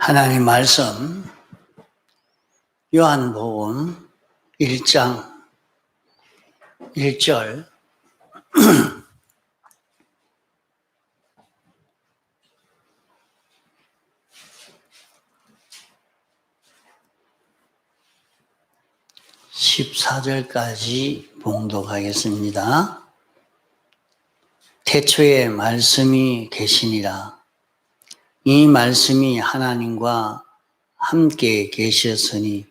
하나님 말씀 요한복음 1장 1절 14절까지 봉독하겠습니다. 태초에 말씀이 계시니라. 이 말씀이 하나님과 함께 계셨으니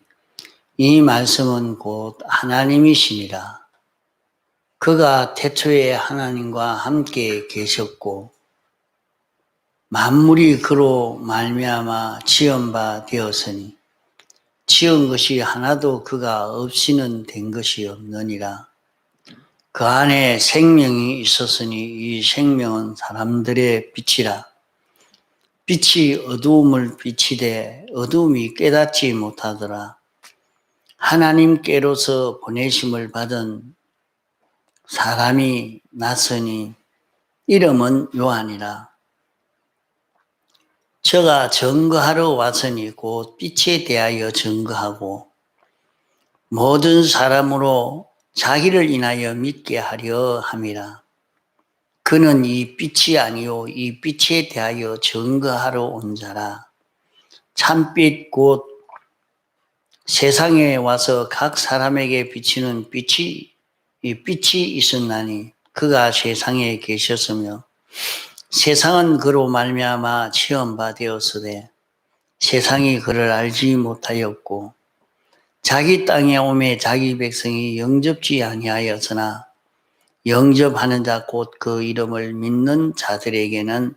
이 말씀은 곧 하나님이시니라. 그가 태초에 하나님과 함께 계셨고 만물이 그로 말미암아 지은 바 되었으니 지은 것이 하나도 그가 없이는 된 것이 없느니라. 그 안에 생명이 있었으니 이 생명은 사람들의 빛이라. 빛이 어두움을 비치되 어두움이 깨닫지 못하더라. 하나님께로서 보내심을 받은 사람이 났으니 이름은 요한이라. 저가 증거하러 왔으니 곧 빛에 대하여 증거하고 모든 사람으로 자기를 인하여 믿게 하려 함이라. 그는 이 빛이 아니요 이 빛에 대하여 증거하러 온 자라. 참빛 곧 세상에 와서 각 사람에게 비치는 빛이 있었나니 그가 세상에 계셨으며 세상은 그로 말미암아 지은 바 되었으되 세상이 그를 알지 못하였고 자기 땅에 오매 자기 백성이 영접지 아니하였으나 영접하는 자 곧 그 이름을 믿는 자들에게는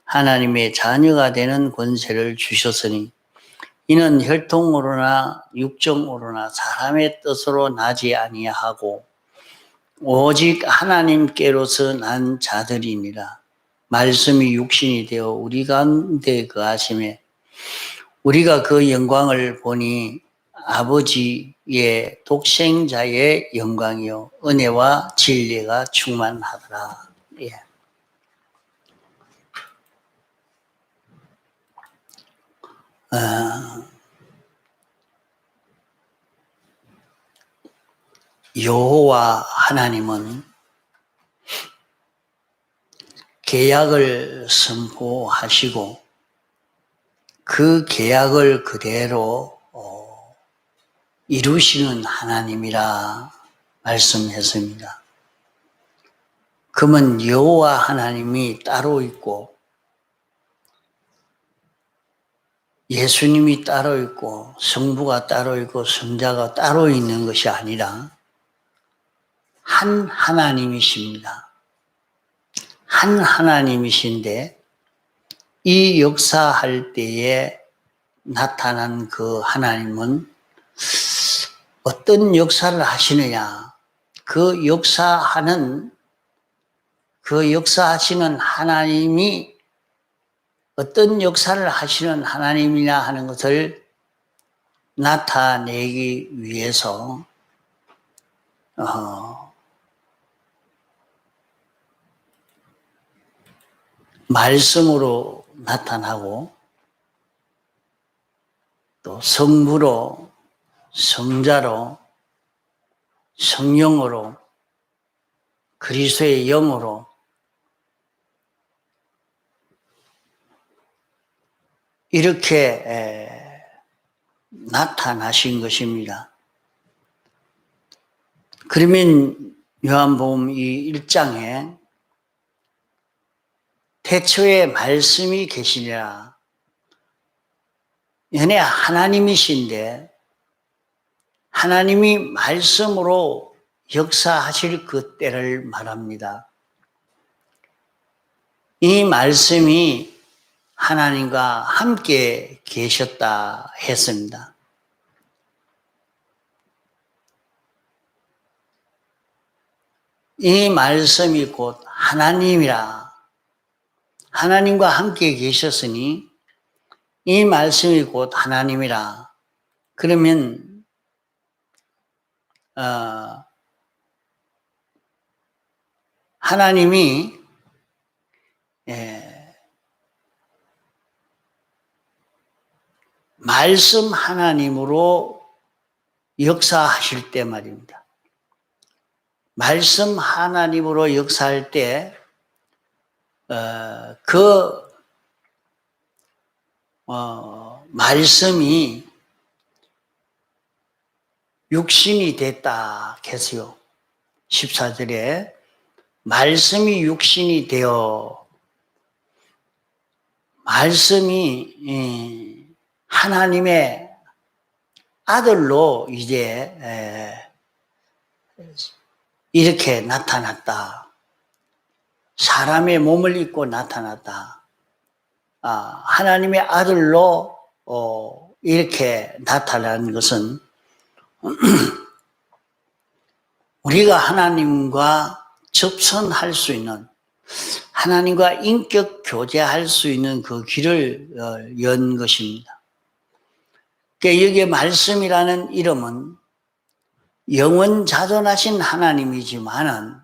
하나님의 자녀가 되는 권세를 주셨으니 이는 혈통으로나 육정으로나 사람의 뜻으로 나지 아니하고 오직 하나님께로서 난 자들이니라. 말씀이 육신이 되어 우리 가운데 거하심에 우리가 그 영광을 보니 아버지의 독생자의 영광이요 은혜와 진리가 충만하더라. 예. 여호와 하나님은 계약을 선포하시고 그 계약을 그대로 이루시는 하나님이라 말씀했습니다. 그러면 여호와 하나님이 따로 있고 예수님이 따로 있고 성부가 따로 있고 성자가 따로 있는 것이 아니라 한 하나님이십니다. 한 하나님이신데 이 역사할 때에 나타난 그 하나님은 어떤 역사를 하시느냐? 그 역사하시는 하나님이 어떤 역사를 하시는 하나님이냐 하는 것을 나타내기 위해서 말씀으로 나타나고 또 성부로 성자로 성령으로 그리스도의 영으로 이렇게 나타나신 것입니다. 그러면 요한복음 이 1장에 태초에 말씀이 계시니라. 연애 하나님이신데 하나님이 말씀으로 역사하실 그 때를 말합니다. 이 말씀이 하나님과 함께 계셨다 했습니다. 이 말씀이 곧 하나님이라. 하나님과 함께 계셨으니 이 말씀이 곧 하나님이라. 그러면 하나님이 말씀 하나님으로 역사하실 때 말입니다. 말씀 하나님으로 역사할 때, 말씀이 육신이 됐다 했어요. 14절에 말씀이 육신이 되어, 말씀이 하나님의 아들로 이제 이렇게 나타났다. 사람의 몸을 입고 나타났다. 하나님의 아들로 이렇게 나타난 것은 우리가 하나님과 접선할 수 있는, 하나님과 인격 교제할 수 있는 그 길을 연 것입니다. 그러니까 여기에 말씀이라는 이름은 영원자존하신 하나님이지만은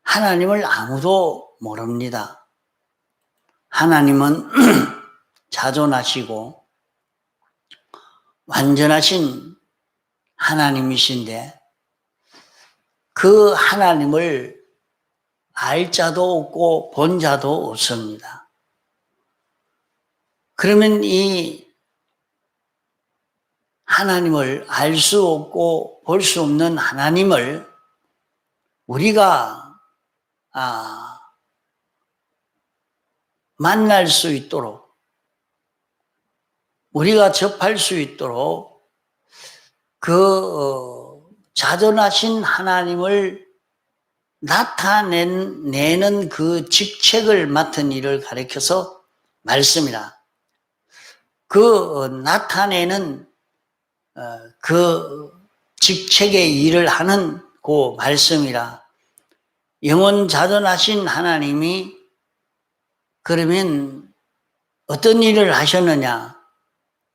하나님을 아무도 모릅니다. 하나님은 자존하시고 완전하신 하나님이신데 그 하나님을 알 자도 없고 본 자도 없습니다. 그러면 이 하나님을 알 수 없고 볼 수 없는 하나님을 우리가 만날 수 있도록, 우리가 접할 수 있도록 그 자존하신 하나님을 나타내는 그 직책을 맡은 일을 가리켜서 말씀이라. 그 나타내는 그 직책의 일을 하는 그 말씀이라. 영원자존하신 하나님이 그러면 어떤 일을 하셨느냐?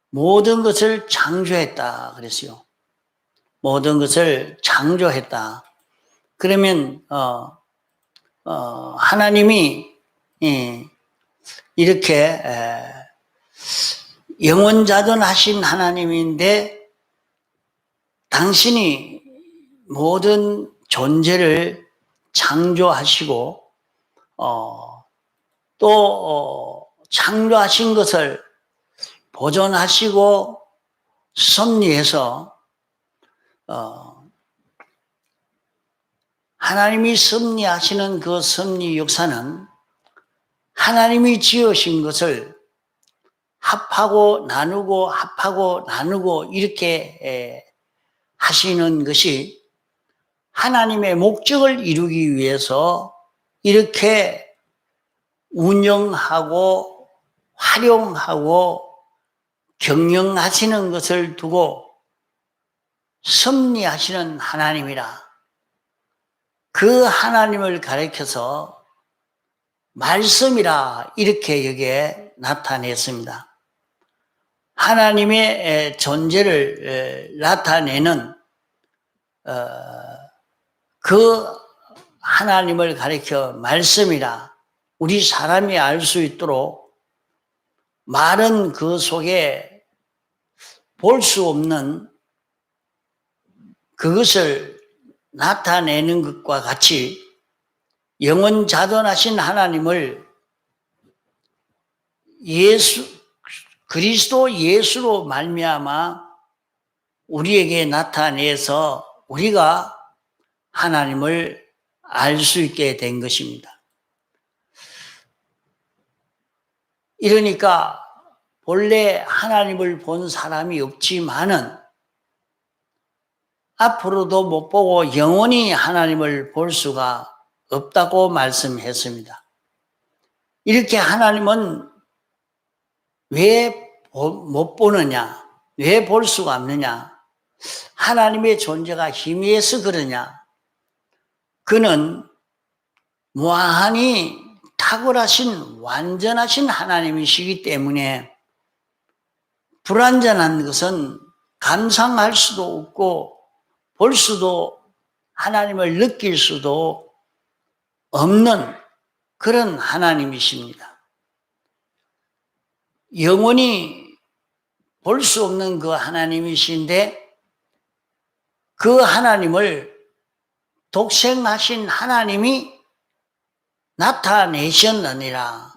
모든 것을 창조했다 그랬어요. 모든 것을 창조했다. 그러면 하나님이 이렇게 영원자존하신 하나님인데 당신이 모든 존재를 창조하시고 또 창조하신 것을 보존하시고 섭리해서 하나님이 섭리하시는 그 섭리 역사는 하나님이 지으신 것을 합하고 나누고 합하고 나누고 이렇게 하시는 것이 하나님의 목적을 이루기 위해서 이렇게 운영하고 활용하고 경영하시는 것을 두고 섭리하시는 하나님이라. 그 하나님을 가리켜서 말씀이라 이렇게 여기에 나타냈습니다. 하나님의 존재를 나타내는 그 하나님을 가리켜 말씀이라. 우리 사람이 알 수 있도록 말은 그 속에 볼 수 없는 그것을 나타내는 것과 같이 영원자존하신 하나님을 그리스도 예수로 말미암아 우리에게 나타내서 우리가 하나님을 알 수 있게 된 것입니다. 이러니까 본래 하나님을 본 사람이 없지만은 앞으로도 못 보고 영원히 하나님을 볼 수가 없다고 말씀했습니다. 이렇게 하나님은 왜 못 보느냐? 왜 볼 수가 없느냐? 하나님의 존재가 희미해서 그러냐? 그는 무한히 탁월하신 완전하신 하나님이시기 때문에 불완전한 것은 감상할 수도 없고 볼 수도 하나님을 느낄 수도 없는 그런 하나님이십니다. 영원히 볼 수 없는 그 하나님이신데 그 하나님을 독생하신 하나님이 나타내셨느니라.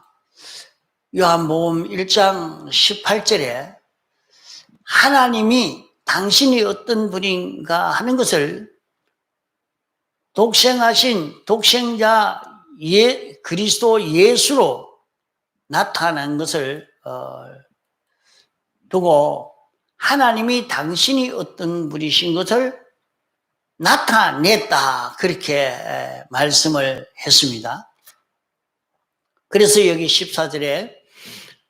요한복음 1장 18절에 하나님이 당신이 어떤 분인가 하는 것을 독생하신 독생자 그리스도 예수로 나타난 것을 두고 하나님이 당신이 어떤 분이신 것을 나타냈다, 그렇게 말씀을 했습니다. 그래서 여기 14절에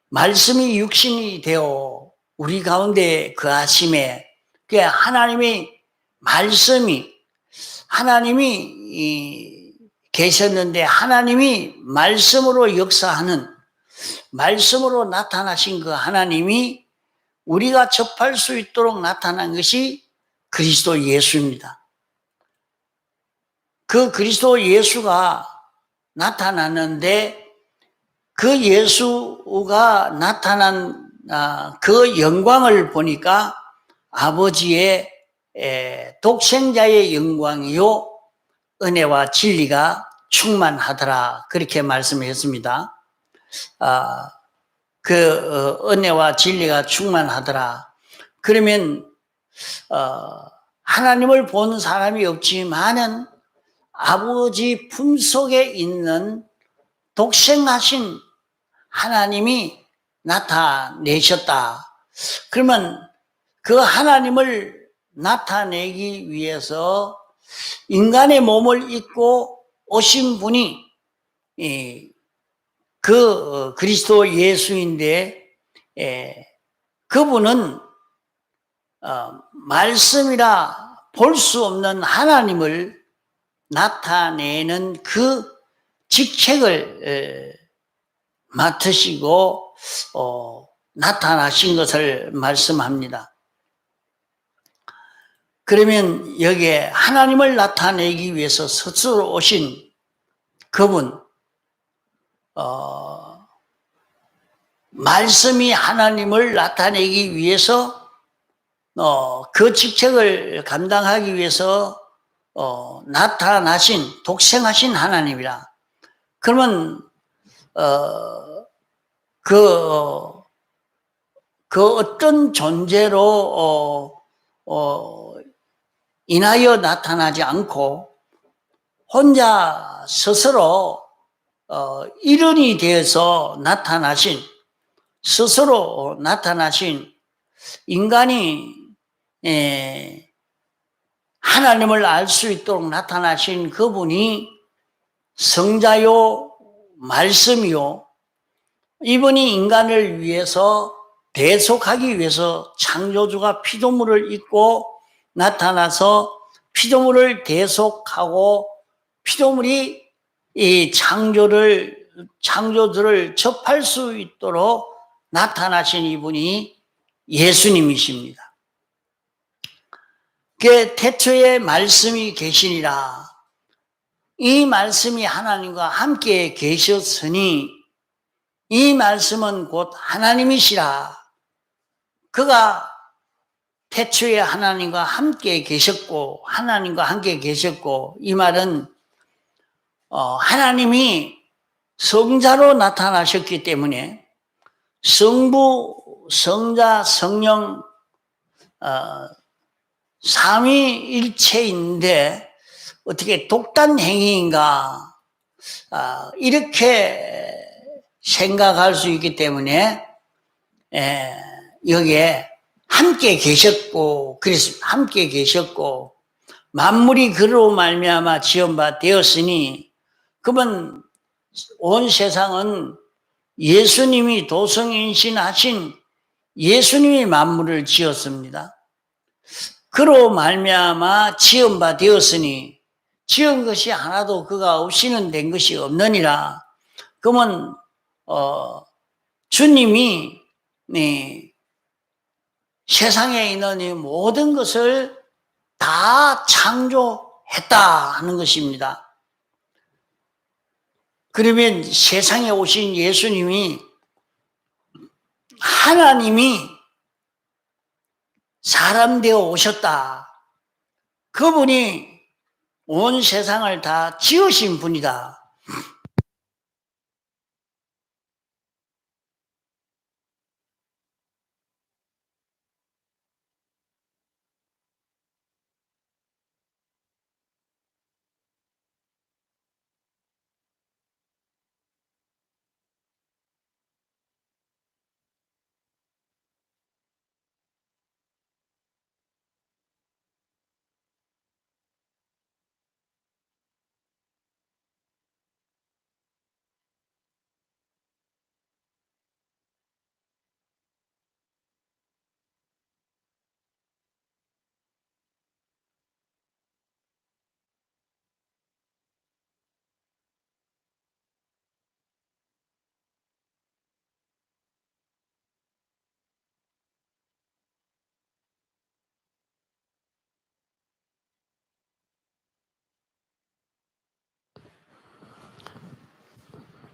말씀이 육신이 되어 우리 가운데 거하심에, 하나님이 말씀이 하나님이 계셨는데 하나님이 말씀으로 역사하는, 말씀으로 나타나신 그 하나님이 우리가 접할 수 있도록 나타난 것이 그리스도 예수입니다. 그 그리스도 예수가 나타났는데 그 예수가 나타난 그 영광을 보니까 아버지의 독생자의 영광이요 은혜와 진리가 충만하더라, 그렇게 말씀했습니다. 은혜와 진리가 충만하더라. 그러면 하나님을 본 사람이 없지만은 아버지 품속에 있는 독생하신 하나님이 나타내셨다. 그러면 그 하나님을 나타내기 위해서 인간의 몸을 입고 오신 분이 그 그리스도 예수인데, 그분은 말씀이라 볼 수 없는 하나님을 나타내는 그 직책을 맡으시고 나타나신 것을 말씀합니다. 그러면 여기에 하나님을 나타내기 위해서 스스로 오신 그분, 말씀이 하나님을 나타내기 위해서 그 직책을 감당하기 위해서 나타나신 독생하신 하나님이라. 그러면 그 어떤 존재로 인하여 나타나지 않고 혼자 스스로 일원이 되어서 나타나신, 스스로 나타나신, 인간이 하나님을 알 수 있도록 나타나신 그분이 성자요 말씀이요, 이분이 인간을 위해서 대속하기 위해서 창조주가 피조물을 입고 나타나서 피조물을 대속하고 피조물이 이 창조주를 접할 수 있도록 나타나신 이분이 예수님이십니다. 그 태초에 말씀이 계시니라. 이 말씀이 하나님과 함께 계셨으니 이 말씀은 곧 하나님이시라. 그가 태초에 하나님과 함께 계셨고 하나님과 함께 계셨고, 이 말은 하나님이 성자로 나타나셨기 때문에 성부, 성자, 성령 삼위일체인데 어떻게 독단 행위인가, 이렇게 생각할 수 있기 때문에 여기에 함께 계셨고, 그랬습니다. 함께 계셨고, 만물이 그로 말미암아 지은 바 되었으니, 그러면 온 세상은 예수님이 도성인신하신 예수님이 만물을 지었습니다. 그로 말미암아 지은 바 되었으니, 지은 것이 하나도 그가 없이는 된 것이 없느니라. 그러면 주님이 세상에 있는 이 모든 것을 다 창조했다 하는 것입니다. 그러면 세상에 오신 예수님이 하나님이 사람 되어 오셨다. 그분이 온 세상을 다 지으신 분이다.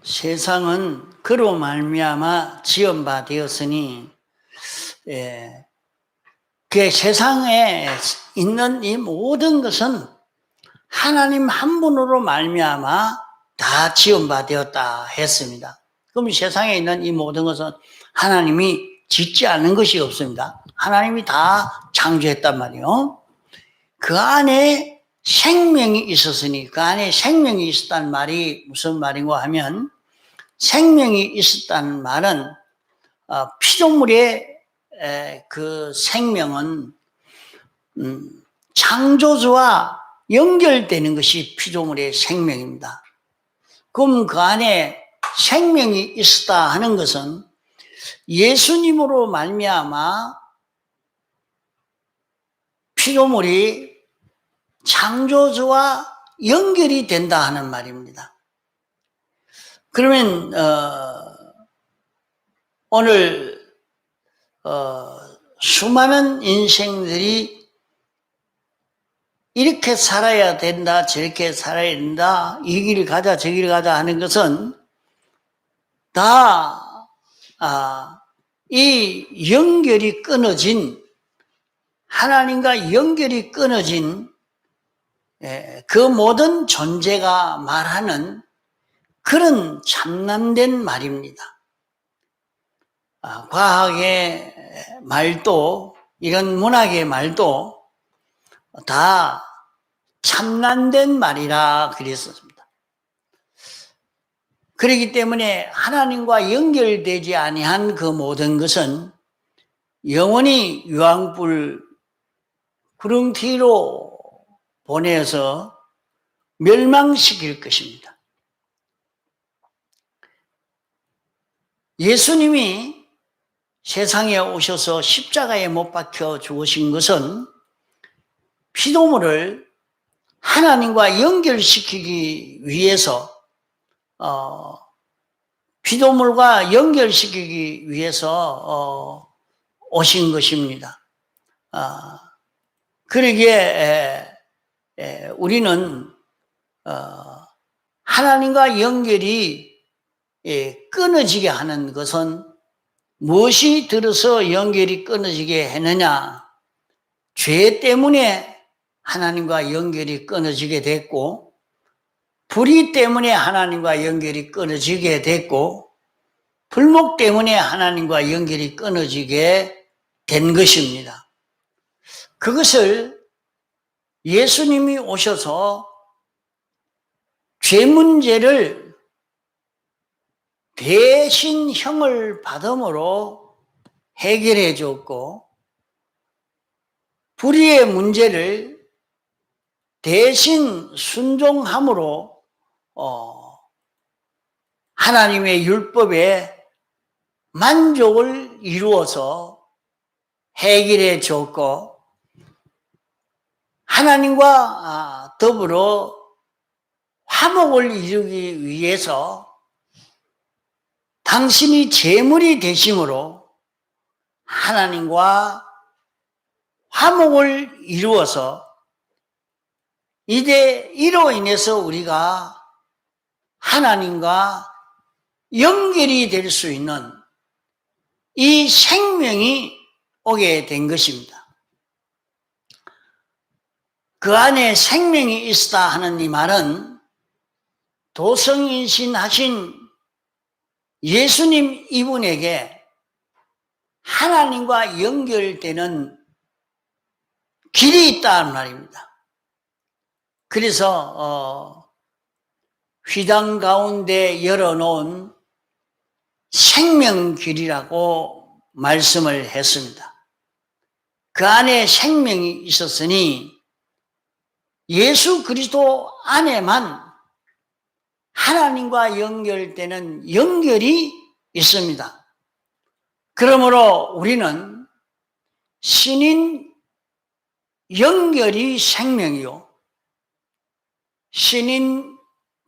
세상은 그로 말미암아 지은 바 되었으니, 그 세상에 있는 이 모든 것은 하나님 한 분으로 말미암아 다 지은 바 되었다 했습니다. 그럼 세상에 있는 이 모든 것은 하나님이 짓지 않은 것이 없습니다. 하나님이 다 창조했단 말이에요. 그 안에 생명이 있었으니, 그 안에 생명이 있었다는 말이 무슨 말인고 하면, 생명이 있었다는 말은 피조물의 그 생명은 창조주와 연결되는 것이 피조물의 생명입니다. 그럼 그 안에 생명이 있었다 하는 것은 예수님으로 말미암아 피조물이 창조주와 연결이 된다 하는 말입니다. 그러면 오늘 수많은 인생들이 이렇게 살아야 된다, 저렇게 살아야 된다, 이 길 가자, 저 길 가자 하는 것은 다 이 연결이 끊어진, 하나님과 연결이 끊어진 그 모든 존재가 말하는 그런 참남된 말입니다. 과학의 말도, 이런 문학의 말도 다 참남된 말이라 그랬었습니다. 그렇기 때문에 하나님과 연결되지 아니한 그 모든 것은 영원히 유황불 구렁텅이로 보내서 멸망시킬 것입니다. 예수님이 세상에 오셔서 십자가에 못 박혀 죽으신 것은 피조물을 하나님과 연결시키기 위해서, 피조물과 연결시키기 위해서 오신 것입니다. 그러기에 우리는 하나님과 연결이 끊어지게 하는 것은 무엇이 들어서 연결이 끊어지게 했느냐? 죄 때문에 하나님과 연결이 끊어지게 됐고, 불의 때문에 하나님과 연결이 끊어지게 됐고, 불목 때문에 하나님과 연결이 끊어지게 된 것입니다. 그것을 예수님이 오셔서 죄 문제를 대신 형을 받음으로 해결해 줬고, 불의의 문제를 대신 순종함으로 하나님의 율법에 만족을 이루어서 해결해 줬고, 하나님과 더불어 화목을 이루기 위해서 당신이 제물이 되심으로 하나님과 화목을 이루어서 이로 인해서 우리가 하나님과 연결이 될 수 있는 이 생명이 오게 된 것입니다. 그 안에 생명이 있다 하는 이 말은 도성인신하신 예수님 이분에게 하나님과 연결되는 길이 있다는 말입니다. 그래서 휘장 가운데 열어놓은 생명길이라고 말씀을 했습니다. 그 안에 생명이 있었으니 예수 그리스도 안에만 하나님과 연결되는 연결이 있습니다. 그러므로 우리는 신인 연결이 생명이요, 신인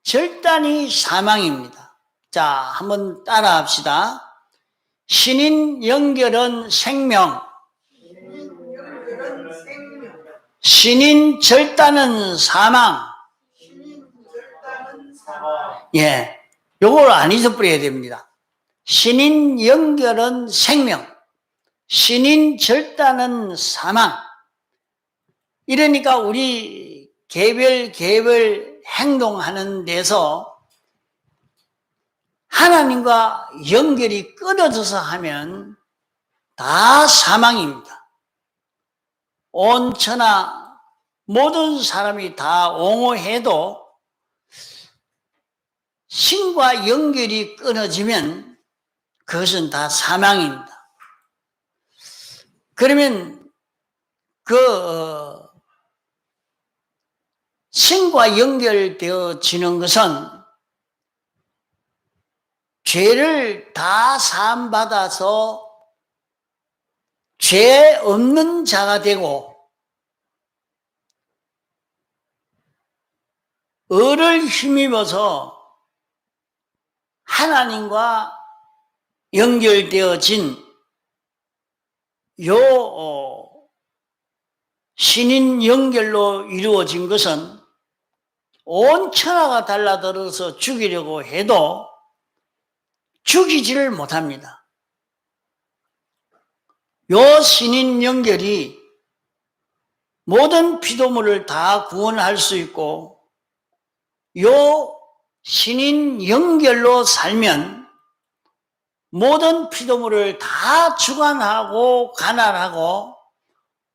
절단이 사망입니다. 자, 한번 따라 합시다. 신인 연결은 생명, 신인 절단은 사망. 예, 요걸 안 잊어버려야 됩니다. 신인 연결은 생명, 신인 절단은 사망. 이러니까 우리 개별 행동하는 데서 하나님과 연결이 끊어져서 하면 다 사망입니다. 온 천하 모든 사람이 다 옹호해도 신과 연결이 끊어지면 그것은 다 사망입니다. 그러면 신과 연결되어지는 것은 죄를 다 사함받아서 죄 없는 자가 되고 의를 힘입어서 하나님과 연결되어진 신인 연결로 이루어진 것은 온 천하가 달라들어서 죽이려고 해도 죽이지를 못합니다. 요 신인 연결이 모든 피조물을 다 구원할 수 있고, 요 신인 연결로 살면 모든 피조물을 다 주관하고 관할하고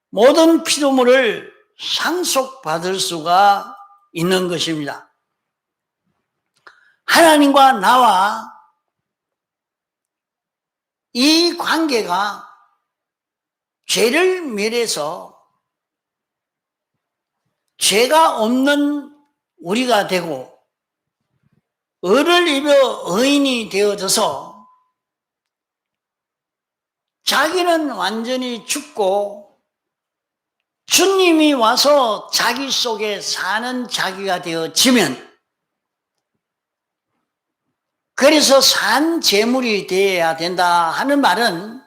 모든 피조물을 상속받을 수가 있는 것입니다. 하나님과 나와 이 관계가 죄를 멸해서 죄가 없는 우리가 되고 의를 입어 의인이 되어져서 자기는 완전히 죽고 주님이 와서 자기 속에 사는 자기가 되어지면, 그래서 산 제물이 되어야 된다 하는 말은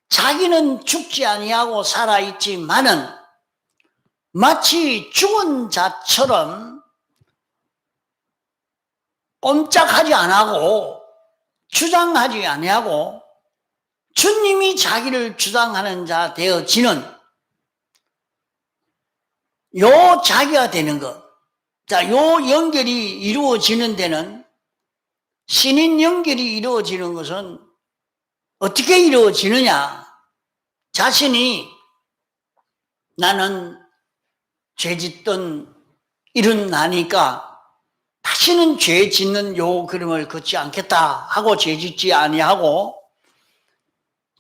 자기는 죽지 아니하고 살아있지만은 마치 죽은 자처럼 꼼짝하지 아니하고 주장하지 아니하고 주님이 자기를 주장하는 자 되어지는 요 자기가 되는 것. 자, 요 연결이 이루어지는 데는, 신인 연결이 이루어지는 것은 어떻게 이루어지느냐? 자신이 나는 죄 짓던 일은 나니까 다시는 죄 짓는 요 걸음을 걷지 않겠다 하고 죄 짓지 아니하고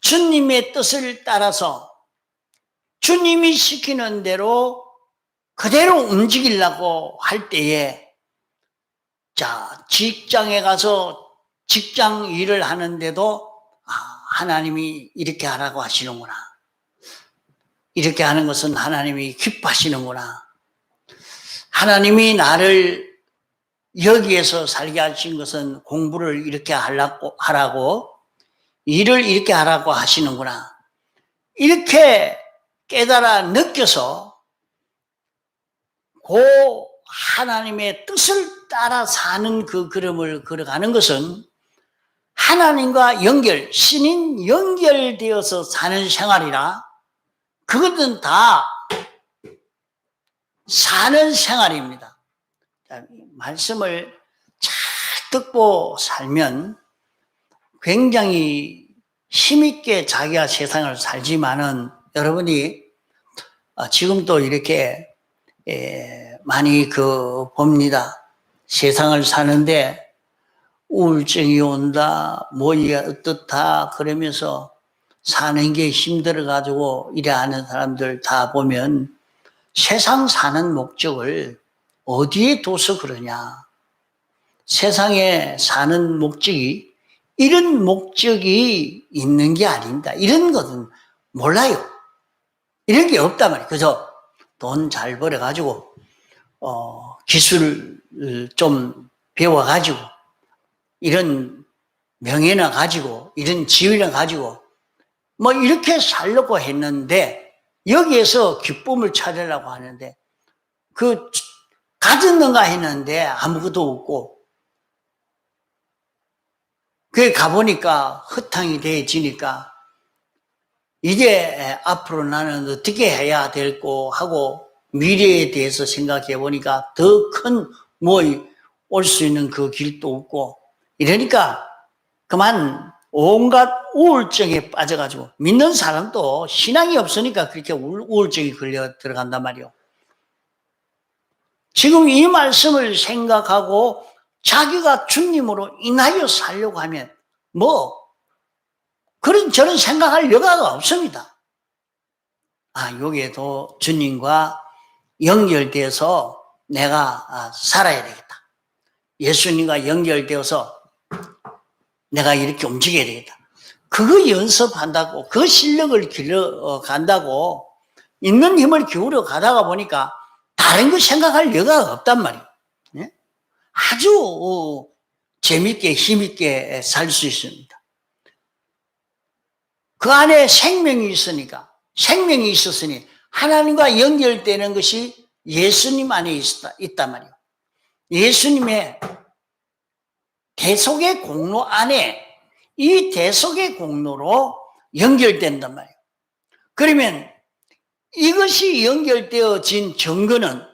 주님의 뜻을 따라서 주님이 시키는 대로 그대로 움직이려고 할 때에, 자, 직장에 가서 직장 일을 하는데도 하나님이 이렇게 하라고 하시는구나, 이렇게 하는 것은 하나님이 기뻐하시는구나, 하나님이 나를 여기에서 살게 하신 것은 공부를 이렇게 하라고, 일을 이렇게 하라고 하시는구나, 이렇게 깨달아 느껴서 그 하나님의 뜻을 따라 사는 그 걸음을 걸어가는 것은 하나님과 연결, 신인 연결되어서 사는 생활이라, 그것은 다 사는 생활입니다. 자, 말씀을 잘 듣고 살면 굉장히 힘있게 자기가 세상을 살지만은 여러분이 지금도 이렇게 많이 봅니다. 세상을 사는데 우울증이 온다, 뭐야 어떻다 그러면서 사는 게 힘들어가지고 이래 하는 사람들 다 보면 세상 사는 목적을 어디에 둬서 그러냐. 세상에 사는 목적이 이런 목적이 있는 게 아닙니다. 이런 것은 몰라요. 이런 게 없단 말이에요. 그래서 돈 잘 벌어가지고 기술을 좀 배워가지고 이런 명예나 가지고 이런 지위나 가지고 뭐 이렇게 살려고 했는데 여기에서 기쁨을 찾으려고 하는데 가졌는가 했는데 아무것도 없고 그게 가보니까 허탕이 되어지니까 이제 앞으로 나는 어떻게 해야 될고 하고 미래에 대해서 생각해 보니까 더 큰 올 수 있는 그 길도 없고 이러니까 그만 온갖 우울증에 빠져가지고 믿는 사람도 신앙이 없으니까 그렇게 우울증이 걸려 들어간단 말이에요. 지금 이 말씀을 생각하고 자기가 주님으로 인하여 살려고 하면 저런 생각할 여가가 없습니다. 여기에도 주님과 연결돼서 내가 살아야 되겠다. 예수님과 연결되어서 내가 이렇게 움직여야 되겠다. 그거 연습한다고, 그 실력을 길러간다고 있는 힘을 기울여 가다가 보니까 다른 거 생각할 여가가 없단 말이에요. 네? 아주 재밌게 힘있게 살 수 있습니다. 그 안에 생명이 있었으니 하나님과 연결되는 것이 예수님 안에 있단 말이에요. 예수님의 대속의 공로 안에 이 대속의 공로로 연결된단 말이에요. 그러면 이것이 연결되어진 증거는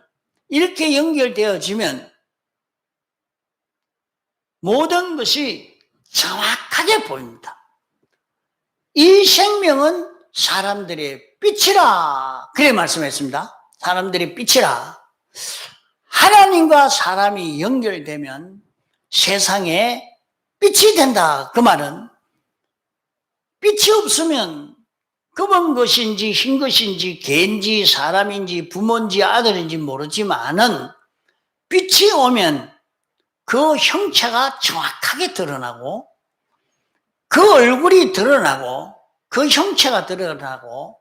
이렇게 연결되어지면 모든 것이 정확하게 보입니다. 이 생명은 사람들의 빛이라 그래 말씀했습니다. 사람들의 빛이라. 하나님과 사람이 연결되면 세상에 빛이 된다. 그 말은 빛이 없으면 검은 것인지 흰 것인지 개인지 사람인지 부모인지 아들인지 모르지만은 빛이 오면 그 형체가 정확하게 드러나고 그 얼굴이 드러나고 그 형체가 드러나고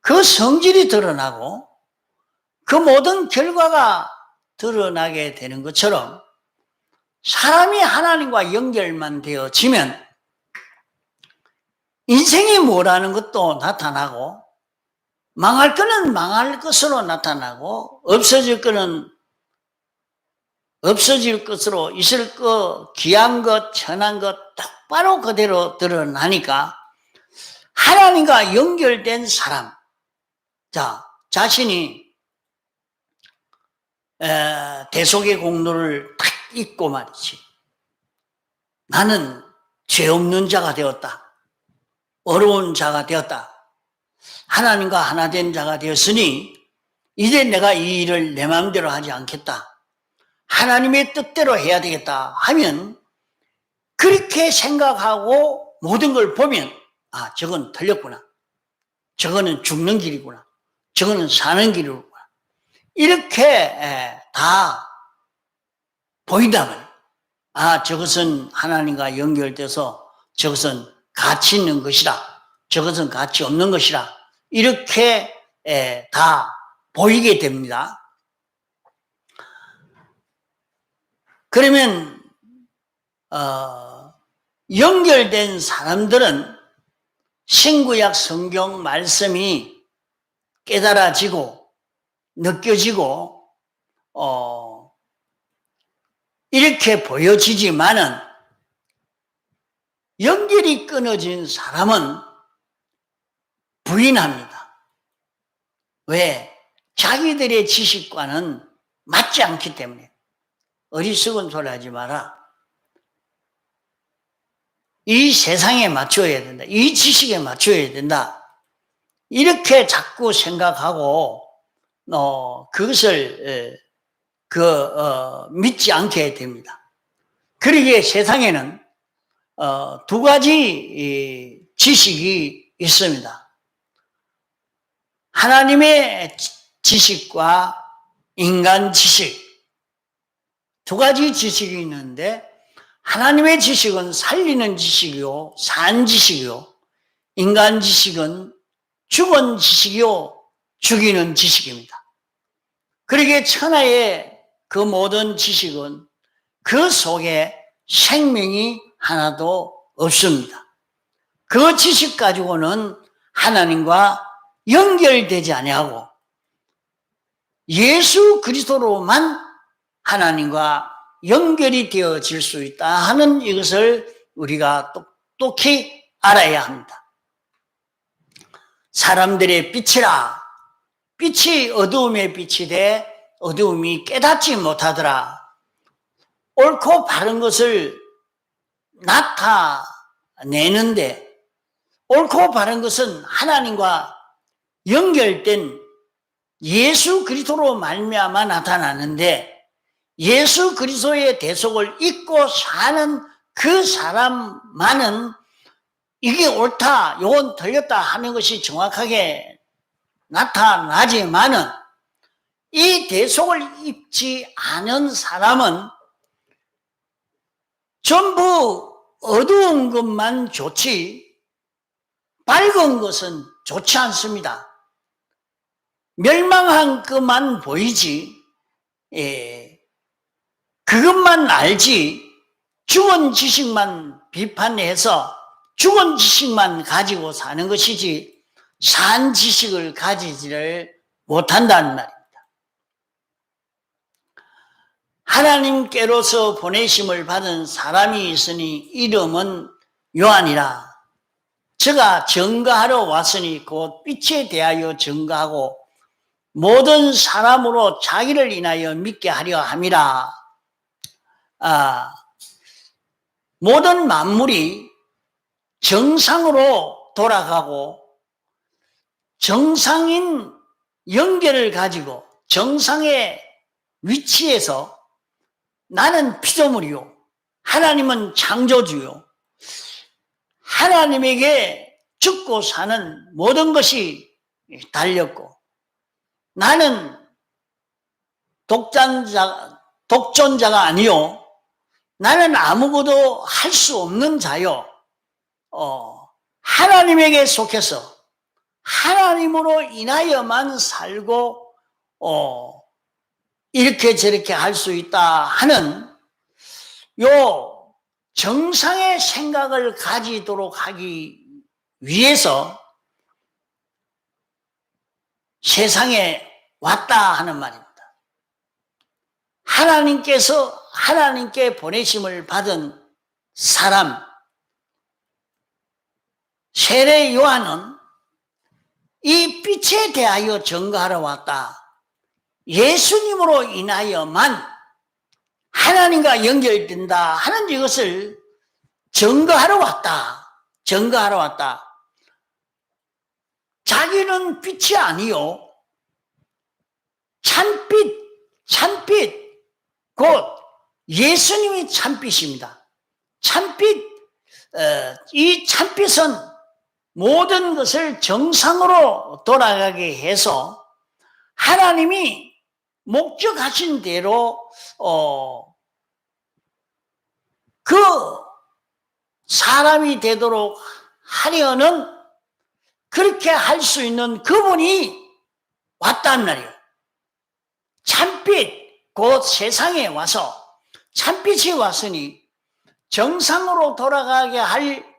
그 성질이 드러나고 그 모든 결과가 드러나게 되는 것처럼 사람이 하나님과 연결만 되어지면 인생이 뭐라는 것도 나타나고 망할 거는 망할 것으로 나타나고 없어질 거는 없어질 것으로 있을 것, 귀한 것, 천한 것 똑바로 그대로 드러나니까 하나님과 연결된 사람, 자신이 대속의 공로를 딱 잊고 말이지. 나는 죄 없는 자가 되었다. 어려운 자가 되었다. 하나님과 하나 된 자가 되었으니 이제 내가 이 일을 내 마음대로 하지 않겠다. 하나님의 뜻대로 해야 되겠다 하면 그렇게 생각하고 모든 걸 보면 저건 틀렸구나. 저거는 죽는 길이구나. 저거는 사는 길이구나. 이렇게 다 보인다면 저것은 하나님과 연결돼서 저것은 가치 있는 것이다. 저것은 가치 없는 것이다. 이렇게 다 보이게 됩니다. 그러면 연결된 사람들은 신구약 성경 말씀이 깨달아지고 느껴지고 이렇게 보여지지만은 연결이 끊어진 사람은 부인합니다. 왜? 자기들의 지식과는 맞지 않기 때문에 어리석은 소리 하지 마라. 이 세상에 맞춰야 된다. 이 지식에 맞춰야 된다. 이렇게 자꾸 생각하고 그것을 믿지 않게 됩니다. 그러기에 세상에는 두 가지 지식이 있습니다. 하나님의 지식과 인간 지식, 두 가지 지식이 있는데, 하나님의 지식은 살리는 지식이요, 산 지식이요, 인간 지식은 죽은 지식이요, 죽이는 지식입니다. 그러기에 천하의 그 모든 지식은 그 속에 생명이 하나도 없습니다. 그 지식 가지고는 하나님과 연결되지 아니하고 예수 그리스도로만 하나님과 연결이 되어질 수 있다 하는 이것을 우리가 똑똑히 알아야 합니다. 사람들의 빛이라, 빛이 어두움에 빛이 돼 어두움이 깨닫지 못하더라. 옳고 바른 것을 나타내는데, 옳고 바른 것은 하나님과 연결된 예수 그리스도로 말미암아 나타나는데, 예수 그리스도의 대속을 잊고 사는 그 사람만은 이게 옳다, 요건 틀렸다 하는 것이 정확하게 나타나지만은, 이 대속을 입지 않은 사람은 전부 어두운 것만 좋지 밝은 것은 좋지 않습니다. 멸망한 것만 보이지 그것만 알지 죽은 지식만 비판해서 죽은 지식만 가지고 사는 것이지 산 지식을 가지지를 못한다는 말입니다. 하나님께로서 보내심을 받은 사람이 있으니 이름은 요한이라. 저가 증거하러 왔으니 곧 빛에 대하여 증거하고 모든 사람으로 자기를 인하여 믿게 하려 함이라. 모든 만물이 정상으로 돌아가고 정상인 연결을 가지고 정상의 위치에서 나는 피조물이요, 하나님은 창조주요, 하나님에게 죽고 사는 모든 것이 달렸고, 나는 독존자가 아니요, 나는 아무것도 할 수 없는 자요, 하나님에게 속해서 하나님으로 인하여만 살고 이렇게 저렇게 할 수 있다 하는 요 정상의 생각을 가지도록 하기 위해서 세상에 왔다 하는 말입니다. 하나님께 보내심을 받은 사람, 세례 요한은 이 빛에 대하여 증거하러 왔다. 예수님으로 인하여만 하나님과 연결된다 하는 이것을 증거하러 왔다. 증거하러 왔다. 자기는 빛이 아니요, 참빛, 곧 예수님이 참빛입니다. 참빛, 이 참빛은 모든 것을 정상으로 돌아가게 해서 하나님이 목적하신 대로 그 사람이 되도록 하려는, 그렇게 할 수 있는 그분이 왔단 말이에요. 참빛, 곧 세상에 와서 참빛이 왔으니 정상으로 돌아가게 할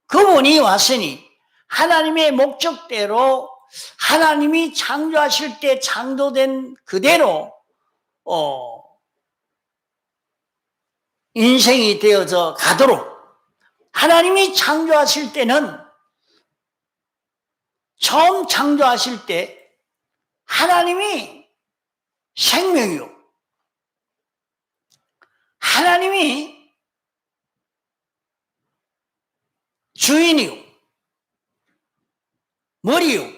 그분이 왔으니 하나님의 목적대로 하나님이 창조하실 때 창조된 그대로 인생이 되어져 가도록, 하나님이 창조하실 때는 처음 창조하실 때 하나님이 생명이요, 하나님이 주인이요, 머리요,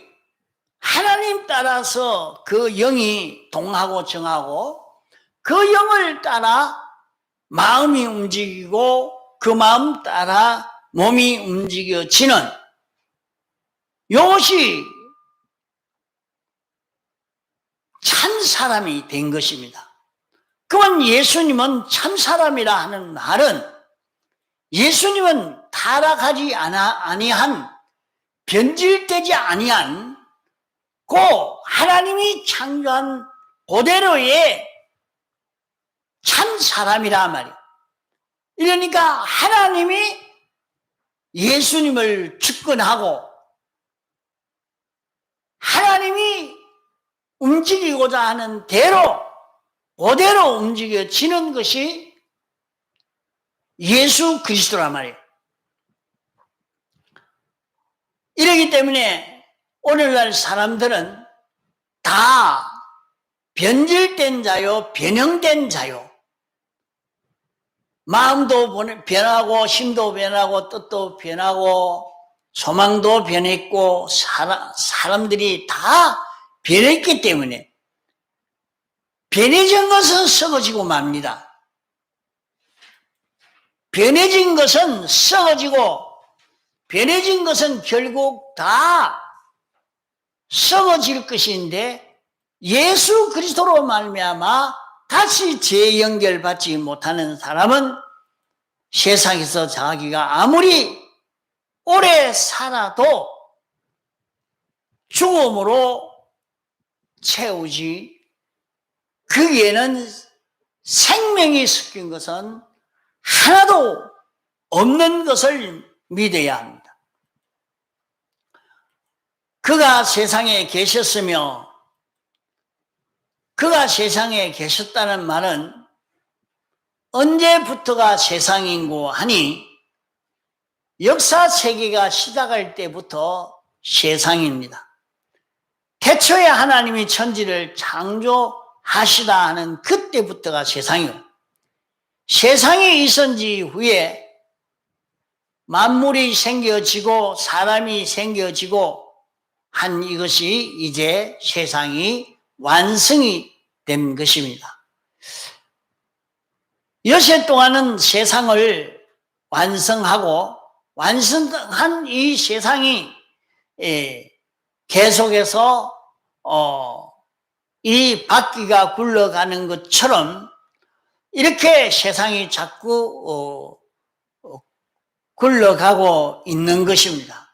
하나님 따라서 그 영이 동하고 정하고 그 영을 따라 마음이 움직이고 그 마음 따라 몸이 움직여지는 이것이 참 사람이 된 것입니다. 그러면 예수님은 참 사람이라 하는 말은 예수님은 타락하지 아니한, 변질되지 아니한 그 하나님이 창조한 그대로의 참 사람이라 말이에요. 그러니까 하나님이 예수님을 주권하고 하나님이 움직이고자 하는 대로 그대로 움직여지는 것이 예수 그리스도란 말이에요. 이러기 때문에 오늘날 사람들은 다 변질된 자요, 변형된 자요, 마음도 변하고 힘도 변하고 뜻도 변하고 소망도 변했고 사람들이 다 변했기 때문에 변해진 것은 썩어지고 맙니다. 변해진 것은 썩어지고 변해진 것은 결국 다 썩어질 것인데 예수 그리스도로 말미암아 다시 재연결받지 못하는 사람은 세상에서 자기가 아무리 오래 살아도 죽음으로 채우지 거기에는 생명이 섞인 것은 하나도 없는 것을 믿어야 합니다. 그가 세상에 계셨으며 그가 세상에 계셨다는 말은 언제부터가 세상이고 하니 역사 세계가 시작할 때부터 세상입니다. 태초에 하나님이 천지를 창조하시다 하는 그때부터가 세상이요. 세상이 있은지 후에 만물이 생겨지고 사람이 생겨지고 한 이것이 이제 세상이 완성이 된 것입니다. 여세 동안은 세상을 완성하고 완성한 이 세상이 계속해서 이 바퀴가 굴러가는 것처럼 이렇게 세상이 자꾸 굴러가고 있는 것입니다.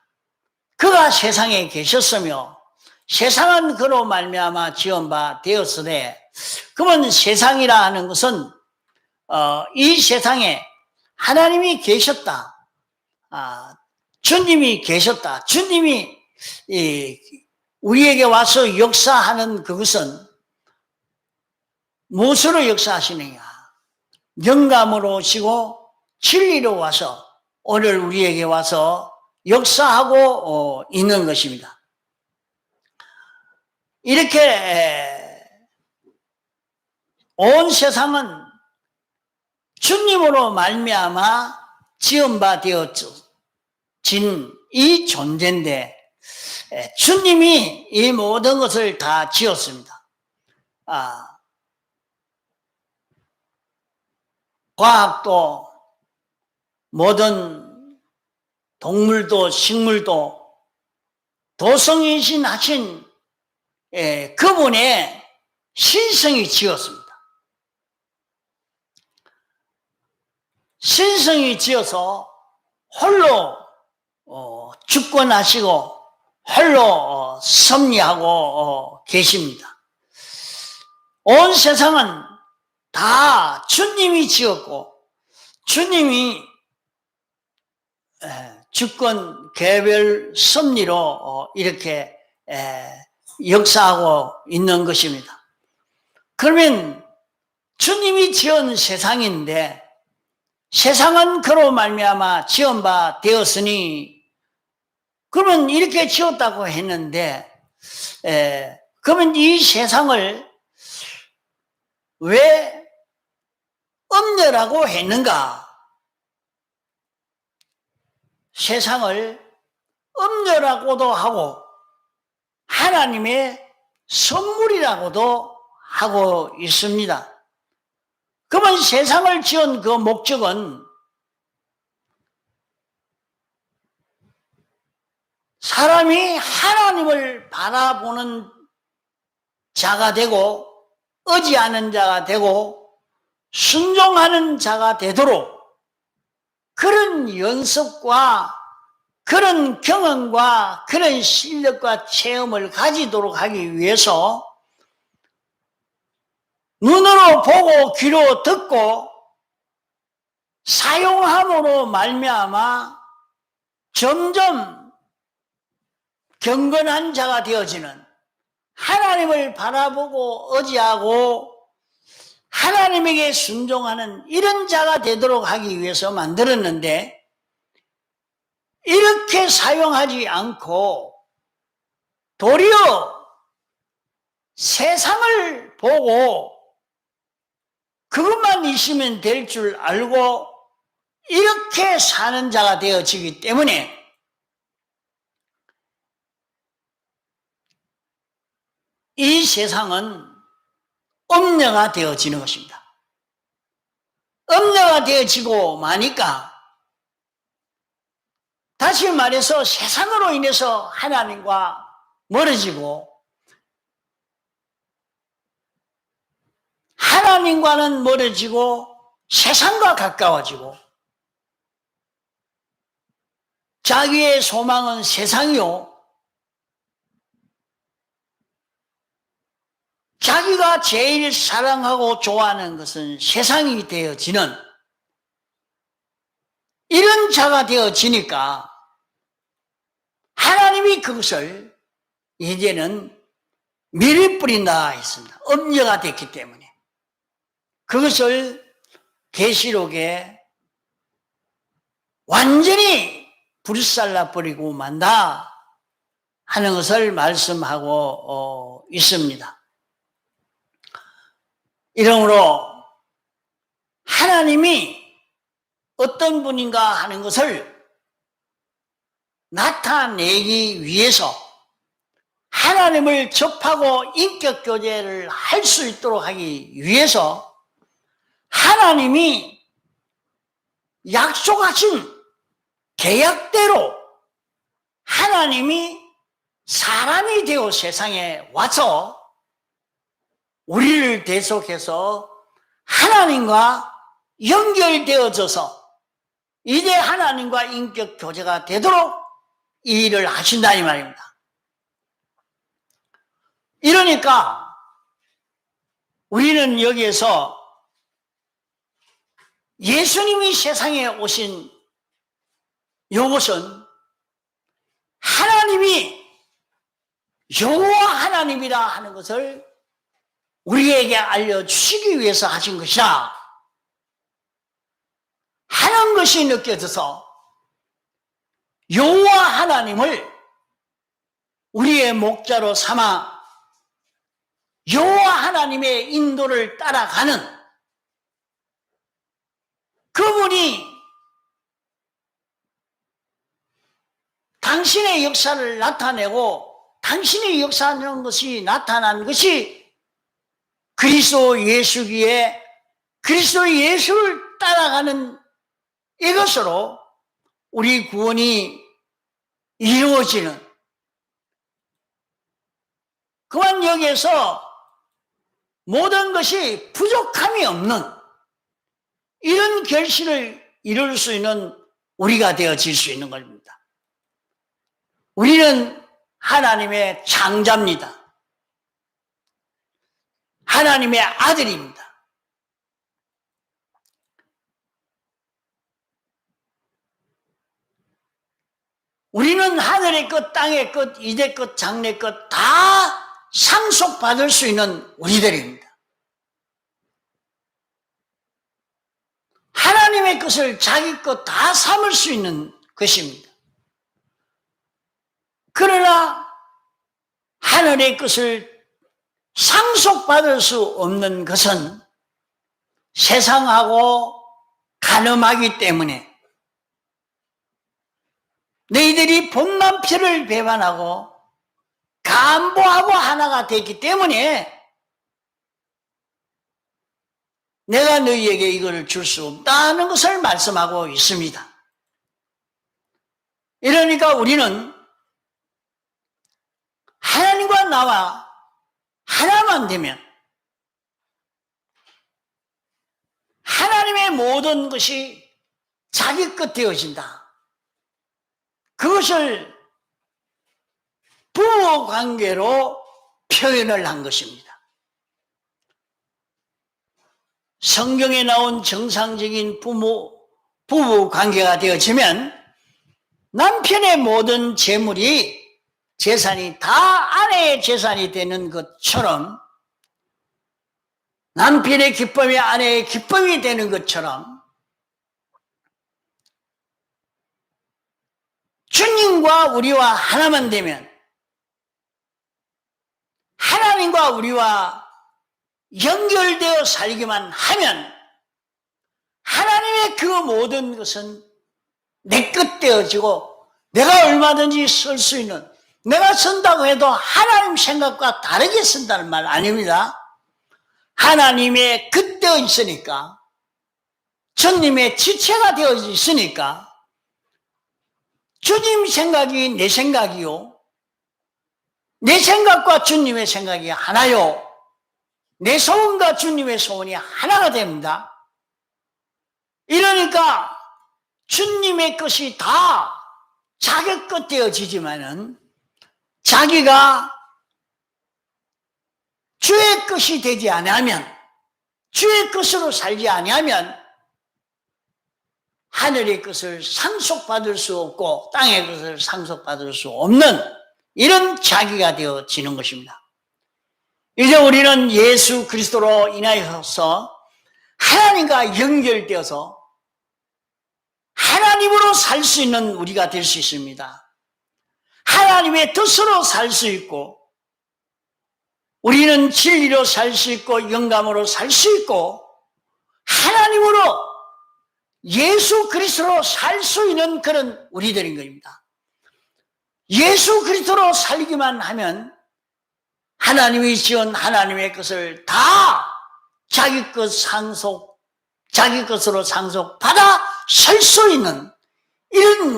그가 세상에 계셨으며 세상은 그로 말미암아 지은 바 되었으되, 그러면 세상이라 하는 것은 이 세상에 하나님이 계셨다, 주님이 계셨다, 주님이 우리에게 와서 역사하는 그것은 무엇으로 역사하시느냐? 영감으로 오시고 진리로 와서 오늘 우리에게 와서 역사하고 있는 것입니다. 이렇게 온 세상은 주님으로 말미암아 지은 바 되어진 이 존재인데 주님이 이 모든 것을 다 지었습니다. 과학도 모든 동물도 식물도 도성이신 하신 그분의 신성이 지었습니다. 신성이 지어서 홀로 주권하시고 홀로 섭리하고 계십니다. 온 세상은 다 주님이 지었고 주님이 주권 개별 섭리로 이렇게 역사하고 있는 것입니다. 그러면 주님이 지은 세상인데 세상은 그로 말미암아 지은 바 되었으니 그러면 이렇게 지었다고 했는데, 그러면 이 세상을 왜 엄녀라고 했는가? 세상을 엄녀라고도 하고 하나님의 선물이라고도 하고 있습니다. 그러면 세상을 지은 그 목적은 사람이 하나님을 바라보는 자가 되고 의지하는 자가 되고 순종하는 자가 되도록 그런 연습과 그런 경험과 그런 실력과 체험을 가지도록 하기 위해서 눈으로 보고 귀로 듣고 사용함으로 말미암아 점점 경건한 자가 되어지는, 하나님을 바라보고 의지하고 하나님에게 순종하는 이런 자가 되도록 하기 위해서 만들었는데, 이렇게 사용하지 않고 도리어 세상을 보고 그것만 있으면 될 줄 알고 이렇게 사는 자가 되어지기 때문에 이 세상은 엄녀가 되어지는 것입니다. 엄녀가 되어지고 마니까 다시 말해서 세상으로 인해서 하나님과 멀어지고 하나님과는 멀어지고 세상과 가까워지고 자기의 소망은 세상이요 자기가 제일 사랑하고 좋아하는 것은 세상이 되어지는 이런 자가 되어지니까 하나님이 그것을 이제는 미리 뿌린다 했습니다. 엄녀가 됐기 때문에. 그것을 계시록에 완전히 불살라 버리고 만다 하는 것을 말씀하고 있습니다. 이러므로 하나님이 어떤 분인가 하는 것을 나타내기 위해서 하나님을 접하고 인격 교제를 할 수 있도록 하기 위해서 하나님이 약속하신 계약대로 하나님이 사람이 되어 세상에 와서 우리를 대속해서 하나님과 연결되어져서 이제 하나님과 인격 교제가 되도록 이 일을 하신다 이 말입니다. 이러니까 우리는 여기에서 예수님이 세상에 오신 이것은 하나님이 여호와 하나님이라 하는 것을 우리에게 알려주시기 위해서 하신 것이라 하는 것이 느껴져서 여호와 하나님을 우리의 목자로 삼아 여호와 하나님의 인도를 따라가는 그분이 당신의 역사를 나타내고 당신의 역사하는 것이 나타난 것이 그리스도 예수기에 그리스도 예수를 따라가는 이것으로 우리 구원이 이루어지는, 그만 여기에서 모든 것이 부족함이 없는 이런 결실을 이룰 수 있는 우리가 되어질 수 있는 겁니다. 우리는 하나님의 창자입니다. 하나님의 아들입니다. 우리는 하늘의 것, 땅의 것, 이대 것, 장래 것 다 상속받을 수 있는 우리들입니다. 하나님의 것을 자기 것 다 삼을 수 있는 것입니다. 그러나 하늘의 것을 상속받을 수 없는 것은 세상하고 간음하기 때문에 너희들이 본만표를 배반하고 간보하고 하나가 됐기 때문에 내가 너희에게 이걸 줄 수 없다는 것을 말씀하고 있습니다. 이러니까 우리는 하나님과 나와 하나만 되면 하나님의 모든 것이 자기 것 되어진다. 그것을 부부 관계로 표현을 한 것입니다. 성경에 나온 정상적인 부부 관계가 되어지면 남편의 모든 재산이 다 아내의 재산이 되는 것처럼, 남편의 기쁨이 아내의 기쁨이 되는 것처럼 주님과 우리와 하나만 되면, 하나님과 우리와 연결되어 살기만 하면 하나님의 그 모든 것은 내 것 되어지고 내가 얼마든지 쓸 수 있는, 내가 쓴다고 해도 하나님 생각과 다르게 쓴다는 말 아닙니다. 하나님의 것 되어 있으니까, 주님의 지체가 되어 있으니까 주님 생각이 내 생각이요, 내 생각과 주님의 생각이 하나요, 내 소원과 주님의 소원이 하나가 됩니다. 이러니까 주님의 것이 다 자기 것 되어지지만은 자기가 주의 것이 되지 아니하면, 주의 것으로 살지 아니하면 하늘의 것을 상속받을 수 없고 땅의 것을 상속받을 수 없는 이런 자기가 되어지는 것입니다. 이제 우리는 예수 그리스도로 인하여서 하나님과 연결되어서 하나님으로 살 수 있는 우리가 될 수 있습니다. 하나님의 뜻으로 살 수 있고, 우리는 진리로 살 수 있고 영감으로 살 수 있고 하나님으로 예수 그리스도로 살 수 있는 그런 우리들인 겁니다. 예수 그리스도로 살기만 하면 하나님이 지은 하나님의 것을 다 자기 것으로 상속받아 설 수 있는 이런